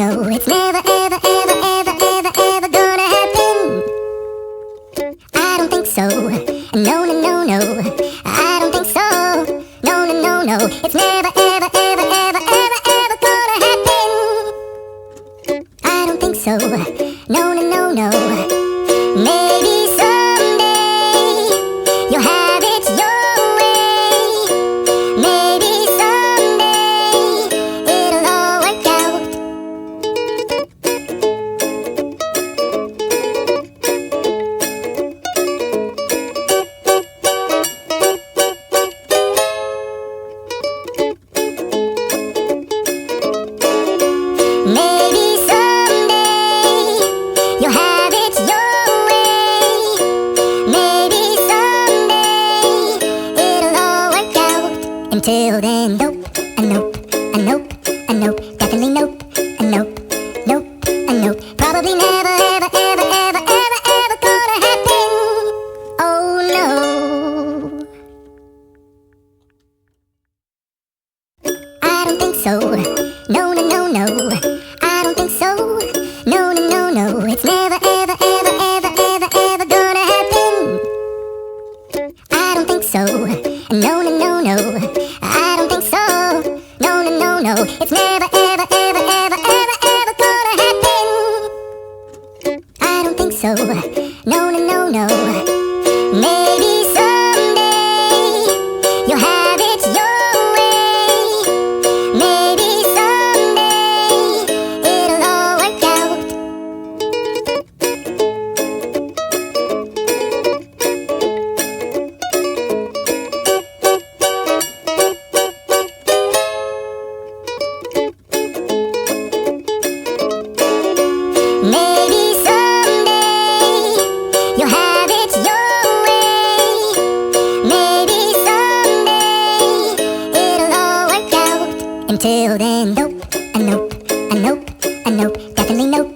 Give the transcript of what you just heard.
no, it's never, ever, ever, ever, ever, ever gonna happen. I don't think so. No, no, no, no. I don't think so. No, no, no, no. It's never, ever, ever, ever, ever, ever gonna happen. I don't think so. No, no, no, no. Maybe someday you'll have it your way. Maybe someday it'll all work out. Maybe someday you'll have it your way. Maybe someday it'll all work out. Until then, nope, a nope, a nope, a nope, definitely nope, a nope, nope, a nope. Probably never, ever, ever, ever, ever, ever gonna happen. Oh no. I don't think so. No, no, no, no. I don't think so. No, no, no, no. It's never, ever, ever, ever, ever, ever gonna happen. I don't think so. No, no, no, no. I don't think so. No, no, no, no. It's never, ever, ever, ever, ever, ever gonna happen. I don't think so. No, no, no, no. Maybe someday you'll have it your way. Maybe someday it'll all work out. Maybe someday you'll have it your way. Maybe someday it'll all work out. Until then, nope, a nope, a nope, a nope, definitely nope,